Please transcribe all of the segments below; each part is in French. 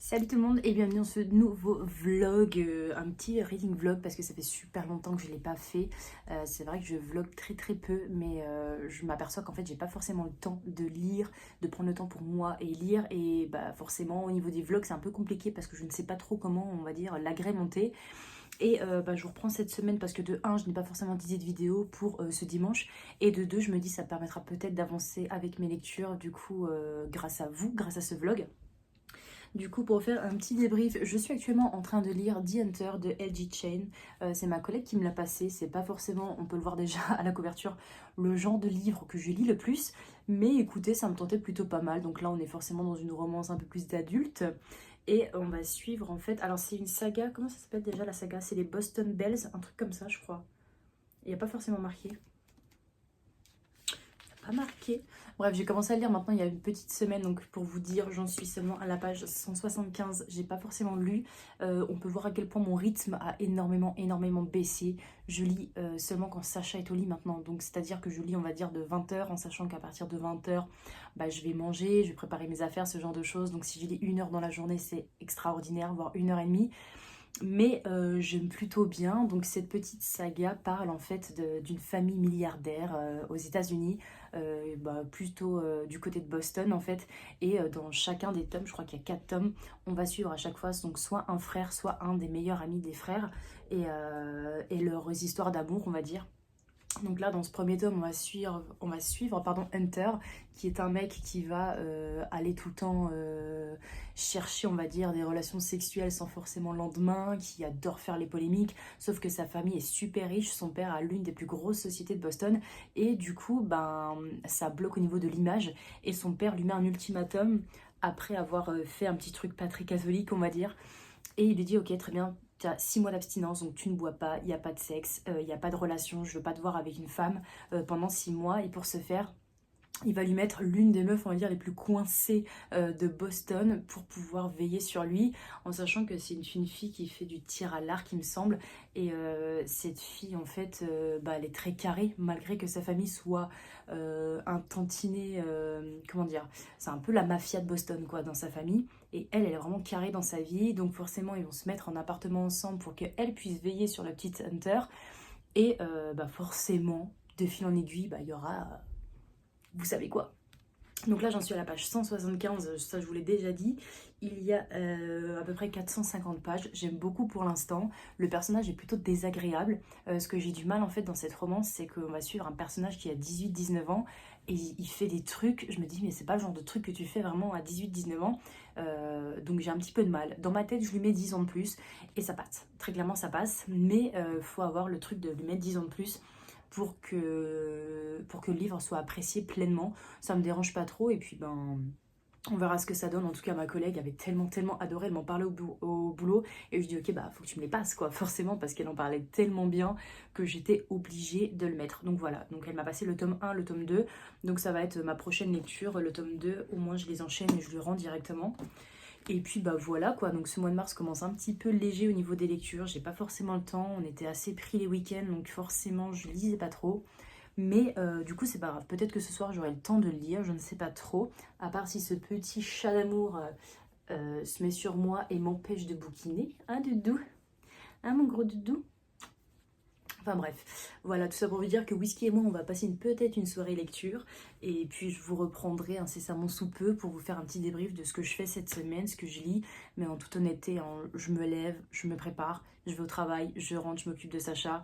Salut tout le monde et bienvenue dans ce nouveau vlog, un petit reading vlog parce que ça fait super longtemps que je ne l'ai pas fait. C'est vrai que je vlog très peu mais je m'aperçois qu'en fait j'ai pas forcément le temps de lire, de prendre le temps pour moi et lire et bah forcément au niveau des vlogs c'est un peu compliqué parce que je ne sais pas trop comment on va dire l'agrémenter. Et bah, je vous reprends cette semaine parce que de un je n'ai pas forcément d'idée de vidéo pour ce dimanche et de deux je me dis ça permettra peut-être d'avancer avec mes lectures du coup grâce à vous, grâce à ce vlog. Du coup, pour faire un petit débrief, je suis actuellement en train de lire The Hunter de L.J. Chain. C'est ma collègue qui me l'a passé. C'est pas forcément, on peut le voir déjà à la couverture, le genre de livre que je lis le plus. Mais écoutez, ça me tentait plutôt pas mal. Donc là, on est forcément dans une romance un peu plus d'adulte. Et on va suivre en fait. Alors, c'est une saga. Comment ça s'appelle déjà la saga? C'est les Boston Bells, un truc comme ça, je crois. Il n'y a pas forcément marqué. Pas marqué. Bref, j'ai commencé à lire maintenant il y a une petite semaine, donc pour vous dire, j'en suis seulement à la page 175. J'ai pas forcément lu. On peut voir à quel point mon rythme a énormément baissé. Je lis seulement quand Sacha est au lit maintenant. Donc c'est-à-dire que je lis, on va dire, de 20h, en sachant qu'à partir de 20h, bah, je vais manger, je vais préparer mes affaires, ce genre de choses. Donc si je lis 1 heure dans la journée, c'est extraordinaire, voire 1 heure et demie. Mais j'aime plutôt bien. Donc cette petite saga parle en fait d'une famille milliardaire aux États-Unis, bah, plutôt du côté de Boston en fait. Et dans chacun des tomes, je crois qu'il y a 4 tomes, on va suivre à chaque fois donc soit un frère, soit un des meilleurs amis des frères et leurs histoires d'amour, on va dire. Donc là, dans ce premier tome, on va suivre Hunter, qui est un mec qui va aller tout le temps chercher, on va dire, des relations sexuelles sans forcément le lendemain, qui adore faire les polémiques, sauf que sa famille est super riche, son père a l'une des plus grosses sociétés de Boston, et du coup, ben, ça bloque au niveau de l'image, et son père lui met un ultimatum, après avoir fait un petit truc pas très catholique, on va dire, et il lui dit, ok, très bien, tu as 6 mois d'abstinence, donc tu ne bois pas, il n'y a pas de sexe, il n'y a pas de relation, je veux pas te voir avec une femme pendant 6 mois. Et pour ce faire, il va lui mettre l'une des meufs, on va dire, les plus coincées de Boston pour pouvoir veiller sur lui, en sachant que c'est une fille qui fait du tir à l'arc, il me semble. Et cette fille, en fait, bah, elle est très carrée, malgré que sa famille soit un tantinet, comment dire, c'est un peu la mafia de Boston, quoi, dans sa famille. Et elle est vraiment carrée dans sa vie, donc forcément, ils vont se mettre en appartement ensemble pour qu'elle puisse veiller sur la petite Hunter. Et bah, forcément, de fil en aiguille, bah, il y aura vous savez quoi. Donc là j'en suis à la page 175, ça je vous l'ai déjà dit. Il y a à peu près 450 pages, j'aime beaucoup pour l'instant. Le personnage est plutôt désagréable. Ce que j'ai du mal en fait dans cette romance, c'est qu'on va suivre un personnage qui a 18-19 ans et il fait des trucs, je me dis mais c'est pas le genre de truc que tu fais vraiment à 18-19 ans. Donc j'ai un petit peu de mal. Dans ma tête je lui mets 10 ans de plus et ça passe. Très clairement ça passe, mais faut avoir le truc de lui mettre 10 ans de plus pour que le livre soit apprécié pleinement. Ça me dérange pas trop et puis ben on verra ce que ça donne. En tout cas ma collègue avait tellement adoré, elle m'en parlait au boulot et je dis ok bah faut que tu me les passes quoi, forcément parce qu'elle en parlait tellement bien que j'étais obligée de le mettre. Donc voilà, donc elle m'a passé le tome 1, le tome 2, donc ça va être ma prochaine lecture, le tome 2, au moins je les enchaîne et je lui rends directement. Et puis bah voilà quoi, donc ce mois de mars commence un petit peu léger au niveau des lectures, j'ai pas forcément le temps, on était assez pris les week-ends donc forcément je lisais pas trop. Mais du coup c'est pas grave, peut-être que ce soir j'aurai le temps de le lire, je ne sais pas trop, à part si ce petit chat d'amour se met sur moi et m'empêche de bouquiner. Hein doudou? Hein mon gros doudou? Enfin bref, voilà, tout ça pour vous dire que Whisky et moi, on va passer peut-être une soirée lecture. Et puis je vous reprendrai incessamment sous peu pour vous faire un petit débrief de ce que je fais cette semaine, ce que je lis. Mais en toute honnêteté, hein, je me lève, je me prépare, je vais au travail, je rentre, je m'occupe de Sacha.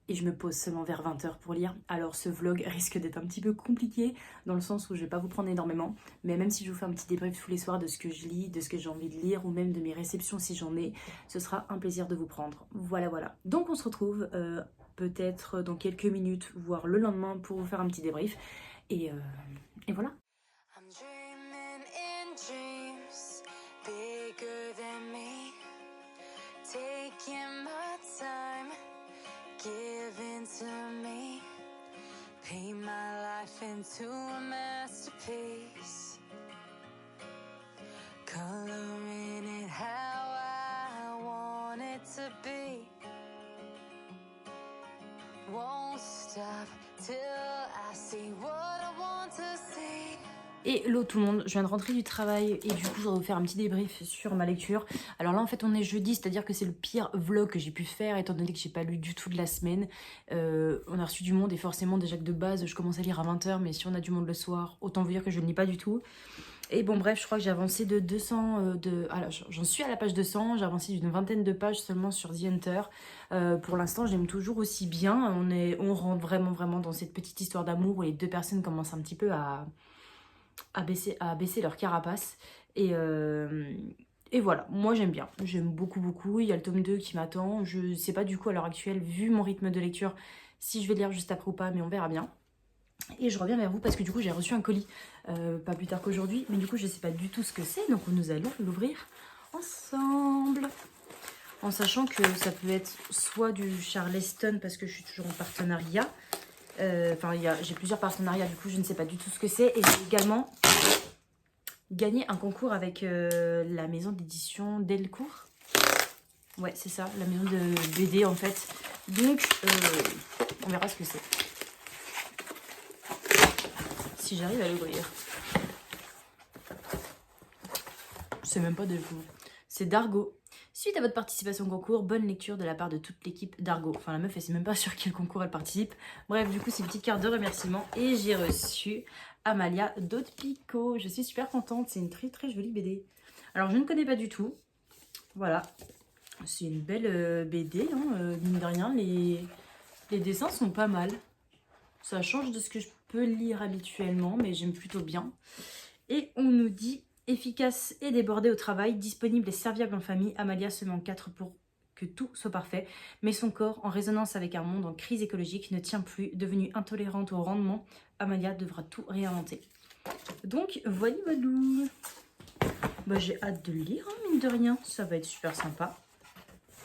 Et je me pose seulement vers 20h pour lire. Alors ce vlog risque d'être un petit peu compliqué, dans le sens où je vais pas vous prendre énormément. Mais même si je vous fais un petit débrief tous les soirs de ce que je lis, de ce que j'ai envie de lire, ou même de mes réceptions si j'en ai, ce sera un plaisir de vous prendre. Voilà, voilà. Donc on se retrouve peut-être dans quelques minutes, voire le lendemain, pour vous faire un petit débrief. Et voilà. I'm dreaming in dreams bigger than me, taking my time, giving to me, paint my life into a masterpiece, coloring it how I want it to be. Won't stop till I see what I want to see. Hello tout le monde, je viens de rentrer du travail et du coup je dois vous faire un petit débrief sur ma lecture. Alors là en fait on est jeudi, c'est-à-dire que c'est le pire vlog que j'ai pu faire étant donné que j'ai pas lu du tout de la semaine. On a reçu du monde et forcément déjà que de base je commence à lire à 20h, mais si on a du monde le soir, autant vous dire que je ne lis pas du tout. Et bon bref, je crois que j'ai avancé de 200, alors j'en suis à la page 200, j'ai avancé d'une vingtaine de pages seulement sur The Hunter. Pour l'instant j'aime toujours aussi bien, on rentre vraiment dans cette petite histoire d'amour où les deux personnes commencent un petit peu à baisser leur carapace. Et voilà, moi j'aime bien, j'aime beaucoup. Il y a le tome 2 qui m'attend. Je sais pas du coup à l'heure actuelle, vu mon rythme de lecture, si je vais lire juste après ou pas, mais on verra bien. Et je reviens vers vous parce que du coup j'ai reçu un colis pas plus tard qu'aujourd'hui, mais du coup je sais pas du tout ce que c'est, donc nous allons l'ouvrir ensemble. En sachant que ça peut être soit du Charleston parce que je suis toujours en partenariat. Enfin, j'ai plusieurs partenariats, du coup je ne sais pas du tout ce que c'est. Et j'ai également gagné un concours avec la maison d'édition Delcourt. Ouais, c'est ça, la maison de BD en fait. Donc, on verra ce que c'est. Si j'arrive à l'ouvrir. C'est même pas Delcourt. C'est Dargo. Suite à votre participation au concours, bonne lecture de la part de toute l'équipe d'Argo. Enfin, la meuf, elle sait même pas sur quel concours elle participe. Bref, du coup, c'est une petite carte de remerciement. Et j'ai reçu Amalia Dotpico. Je suis super contente. C'est une très jolie BD. Alors, je ne connais pas du tout. Voilà. C'est une belle BD. Hein. Mine de rien, les dessins sont pas mal. Ça change de ce que je peux lire habituellement, mais j'aime plutôt bien. Et on nous dit... Efficace et débordée au travail, disponible et serviable en famille, Amalia se met en quatre pour que tout soit parfait. Mais son corps, en résonance avec un monde en crise écologique, ne tient plus. Devenue intolérante au rendement, Amalia devra tout réinventer. Donc, voilà. Bah, j'ai hâte de le lire, hein, mine de rien. Ça va être super sympa.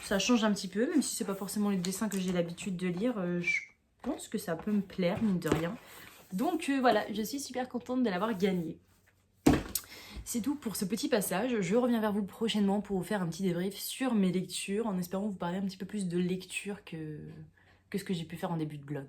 Ça change un petit peu, même si c'est pas forcément les dessins que j'ai l'habitude de lire. Je pense que ça peut me plaire, mine de rien. Donc, voilà, je suis super contente de l'avoir gagné. C'est tout pour ce petit passage. Je reviens vers vous prochainement pour vous faire un petit débrief sur mes lectures, en espérant vous parler un petit peu plus de lecture que ce que j'ai pu faire en début de blog.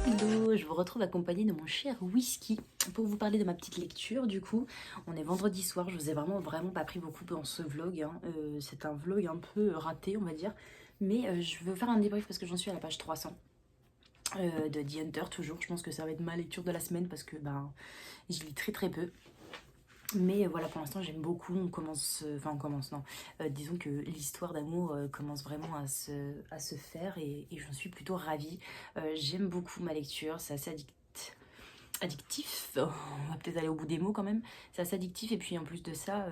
Hello, je vous retrouve accompagnée de mon cher Whisky pour vous parler de ma petite lecture. Du coup, on est vendredi soir, je vous ai vraiment pas pris beaucoup dans ce vlog. Hein. C'est un vlog un peu raté, on va dire. Mais je veux faire un débrief parce que j'en suis à la page 300 de The Hunter, toujours. Je pense que ça va être ma lecture de la semaine parce que je lis très peu. Mais voilà, pour l'instant j'aime beaucoup, disons que l'histoire d'amour commence vraiment à se faire et j'en suis plutôt ravie. J'aime beaucoup ma lecture, c'est assez addictif, on va peut-être aller au bout des mots quand même, c'est assez addictif et puis en plus de ça,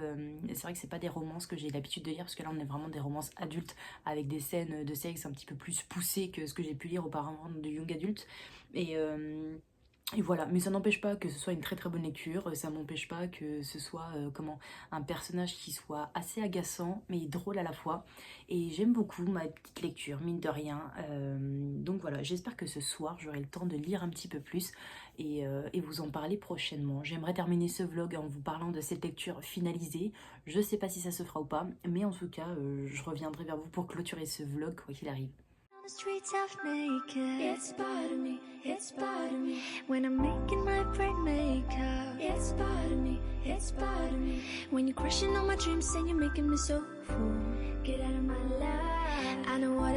c'est vrai que c'est pas des romances que j'ai l'habitude de lire parce que là on est vraiment des romances adultes avec des scènes de sexe un petit peu plus poussées que ce que j'ai pu lire auparavant de young adulte et voilà, mais ça n'empêche pas que ce soit une très bonne lecture, ça n'empêche pas que ce soit un personnage qui soit assez agaçant mais drôle à la fois. Et j'aime beaucoup ma petite lecture, mine de rien. Donc voilà, j'espère que ce soir j'aurai le temps de lire un petit peu plus et vous en parler prochainement. J'aimerais terminer ce vlog en vous parlant de cette lecture finalisée. Je sais pas si ça se fera ou pas, mais en tout cas, je reviendrai vers vous pour clôturer ce vlog quoi qu'il arrive. The streets half naked. It's part of me, it's part of me. When I'm making my bright makeup. It's part of me, it's part of me. When you're crushing on my dreams and you're making me so full. Get out of my life. I know what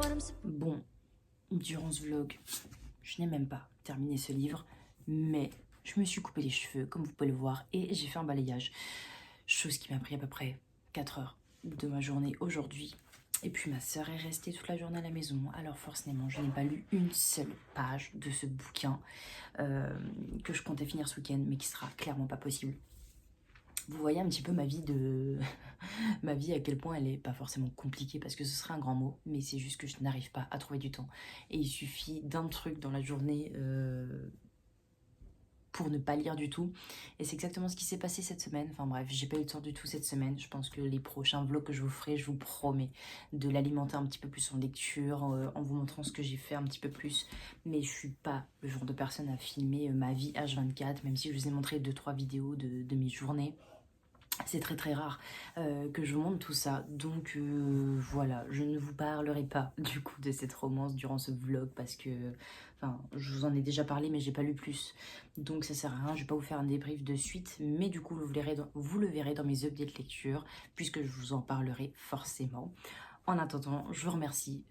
I'm. Bon, durant ce vlog, je n'ai même pas terminé ce livre, mais je me suis coupé les cheveux, comme vous pouvez le voir, et j'ai fait un balayage. Chose qui m'a pris à peu près 4 heures de ma journée aujourd'hui. Et puis ma sœur est restée toute la journée à la maison, alors forcément je n'ai pas lu une seule page de ce bouquin que je comptais finir ce week-end, mais qui sera clairement pas possible. Vous voyez un petit peu ma vie ma vie à quel point elle est pas forcément compliquée parce que ce serait un grand mot, mais c'est juste que je n'arrive pas à trouver du temps. Et il suffit d'un truc dans la journée pour ne pas lire du tout. Et c'est exactement ce qui s'est passé cette semaine. Enfin bref, j'ai pas eu le temps du tout cette semaine. Je pense que les prochains vlogs que je vous ferai, je vous promets de l'alimenter un petit peu plus en lecture, en vous montrant ce que j'ai fait un petit peu plus. Mais je suis pas le genre de personne à filmer ma vie H24, même si je vous ai montré 2-3 vidéos de mes journées. C'est très très rare que je vous montre tout ça, donc voilà, je ne vous parlerai pas du coup de cette romance durant ce vlog parce que, enfin, je vous en ai déjà parlé mais j'ai pas lu plus, donc ça sert à rien, je vais pas vous faire un débrief de suite, mais du coup vous le verrez dans mes updates lecture puisque je vous en parlerai forcément. En attendant, je vous remercie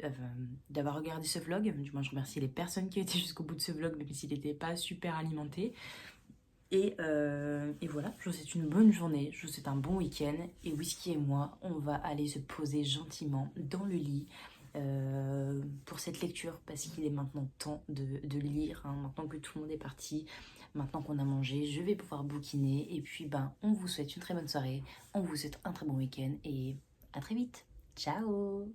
d'avoir regardé ce vlog, du moins je remercie les personnes qui étaient jusqu'au bout de ce vlog même s'il n'était pas super alimenté. Et voilà, je vous souhaite une bonne journée, je vous souhaite un bon week-end. Et Whisky et moi, on va aller se poser gentiment dans le lit pour cette lecture parce qu'il est maintenant temps de lire, hein, maintenant que tout le monde est parti, maintenant qu'on a mangé, je vais pouvoir bouquiner. Et puis, ben, on vous souhaite une très bonne soirée, on vous souhaite un très bon week-end et à très vite. Ciao!